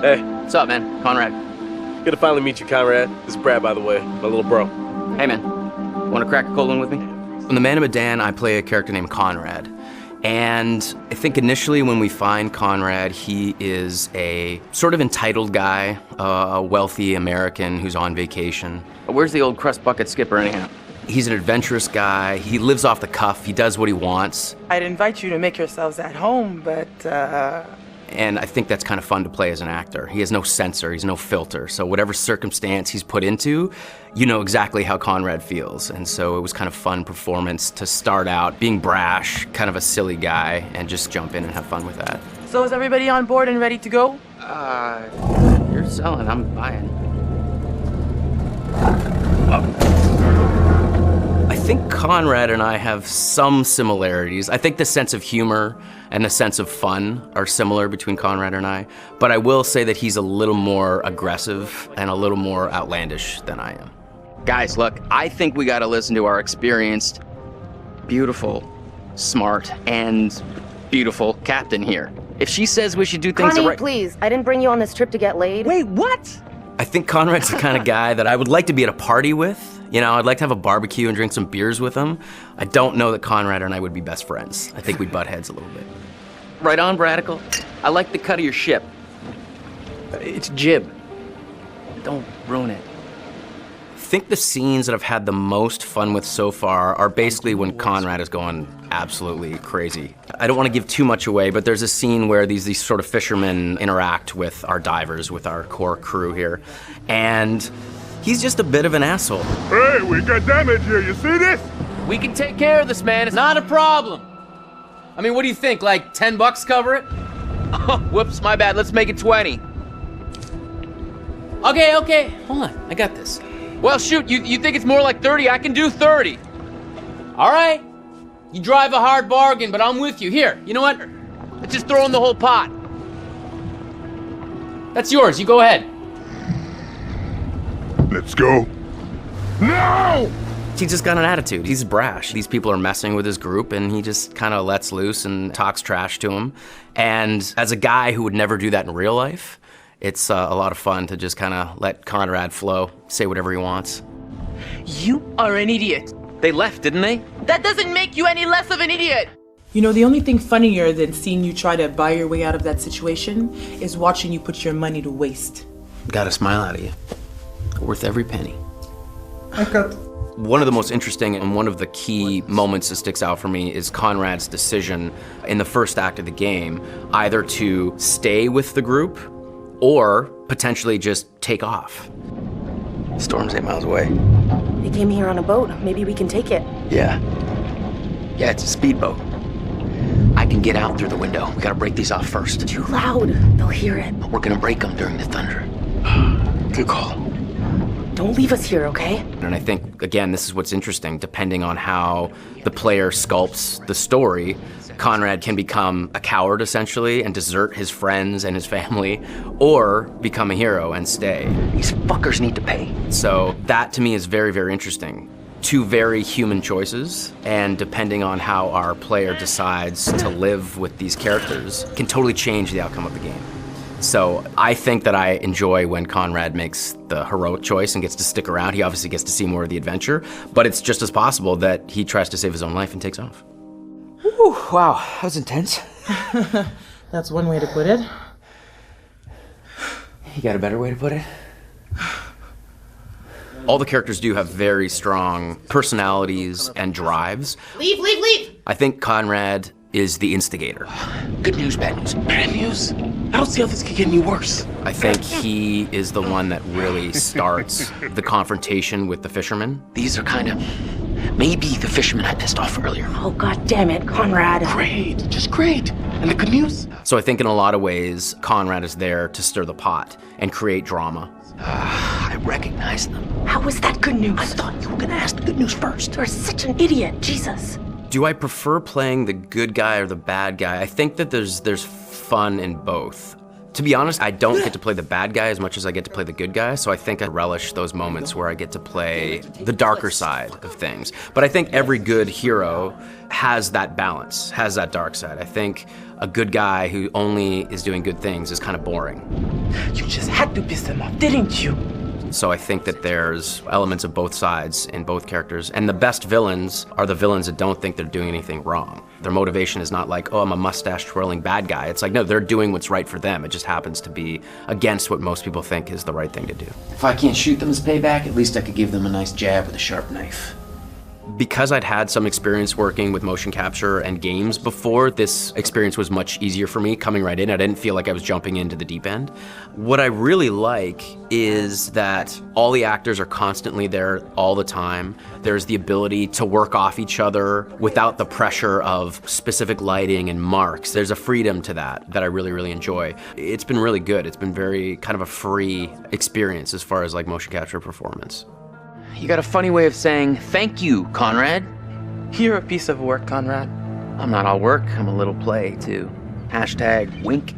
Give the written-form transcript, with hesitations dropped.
Hey. What's up, man? Conrad. Good to finally meet you, Conrad. This is Brad, by the way, my little bro. Hey, man. Want to crack a cold one with me? In the Man of Medan, I play a character named Conrad. And I think initially when we find Conrad, he is a sort of entitled guy, a wealthy American who's on vacation. Where's the old crust bucket skipper anyhow? He's an adventurous guy. He lives off the cuff. He does what he wants. I'd invite you to make yourselves at home, but And I think that's kind of fun to play as an actor. He has no censor, he's no filter. So whatever circumstance he's put into, you know exactly how Conrad feels. And so it was kind of fun performance to start out being brash, kind of a silly guy, and just jump in and have fun with that. So is everybody on board and ready to go? You're selling, I'm buying. I think Conrad and I have some similarities. I think the sense of humor and the sense of fun are similar between Conrad and I, but I will say that he's a little more aggressive and a little more outlandish than I am. Guys, look, I think we gotta listen to our experienced, beautiful, smart, and beautiful captain here. If she says we should do things Connie, right— please, I didn't bring you on this trip to get laid. Wait, what? I think Conrad's the kind of guy that I would like to be at a party with. You know, I'd like to have a barbecue and drink some beers with him. I don't know that Conrad and I would be best friends. I think we'd butt heads a little bit. Right on, Bradical. I like the cut of your ship. It's jib. Don't ruin it. I think the scenes that I've had the most fun with so far are basically when Conrad is going absolutely crazy. I don't want to give too much away, but there's a scene where these sort of fishermen interact with our divers, with our core crew here, and he's just a bit of an asshole. Hey, we got damage here, you see this? We can take care of this, man. It's not a problem. I mean, what do you think, like $10 cover it? Oh, whoops, my bad. Let's make it 20. Okay. Hold on, I got this. Well, shoot, you think it's more like 30? I can do 30. All right. You drive a hard bargain, but I'm with you. Here, you know what? Let's just throw in the whole pot. That's yours. You go ahead. Let's go. No! He's just got an attitude. He's brash. These people are messing with his group, and he just kind of lets loose and talks trash to them. And as a guy who would never do that in real life, it's a lot of fun to just kind of let Conrad flow, say whatever he wants. You are an idiot. They left, didn't they? That doesn't make you any less of an idiot. You know, the only thing funnier than seeing you try to buy your way out of that situation is watching you put your money to waste. Got a smile out of you. Worth every penny. I cut. One of the most interesting and one of the key moments that sticks out for me is Conrad's decision in the first act of the game, either to stay with the group or potentially just take off. Storm's 8 miles away. They came here on a boat. Maybe we can take it. Yeah, it's a speedboat. I can get out through the window. We gotta break these off first. Too loud. They'll hear it. We're gonna break them during the thunder. Good call. Don't leave us here, okay? And I think, again, this is what's interesting. Depending on how the player sculpts the story, Conrad can become a coward, essentially, and desert his friends and his family, or become a hero and stay. These fuckers need to pay. So that, to me, is very, very interesting. Two very human choices, and depending on how our player decides to live with these characters, can totally change the outcome of the game. So I think that I enjoy when Conrad makes the heroic choice and gets to stick around. He obviously gets to see more of the adventure, but it's just as possible that he tries to save his own life and takes off. Whew, wow, that was intense. That's one way to put it. You got a better way to put it? All the characters do have very strong personalities and drives. Leave! I think Conrad is the instigator. Good news, bad news. Bad news? I don't see how this could get any worse. I think he is the one that really starts the confrontation with the fishermen. These are kind of maybe the fishermen I pissed off earlier. Oh, God damn it, Conrad. Great, just great. And the good news? So I think in a lot of ways, Conrad is there to stir the pot and create drama. I recognize them. How was that good news? I thought you were gonna ask the good news first. You're such an idiot, Jesus. Do I prefer playing the good guy or the bad guy? I think that there's fun in both. To be honest, I don't get to play the bad guy as much as I get to play the good guy, so I think I relish those moments where I get to play the darker side of things. But I think every good hero has that balance, has that dark side. I think a good guy who only is doing good things is kind of boring. You just had to piss them off, didn't you? So I think that there's elements of both sides in both characters. And the best villains are the villains that don't think they're doing anything wrong. Their motivation is not like, oh, I'm a mustache twirling bad guy. It's like, no, they're doing what's right for them. It just happens to be against what most people think is the right thing to do. If I can't shoot them as payback, at least I could give them a nice jab with a sharp knife. Because I'd had some experience working with motion capture and games before, this experience was much easier for me coming right in. I didn't feel like I was jumping into the deep end. What I really like is that all the actors are constantly there all the time. There's the ability to work off each other without the pressure of specific lighting and marks. There's a freedom to that I really, really enjoy. It's been really good. It's been very kind of a free experience as far as like motion capture performance. You got a funny way of saying, thank you, Conrad. You're a piece of work, Conrad. I'm not all work, I'm a little play, too. #wink.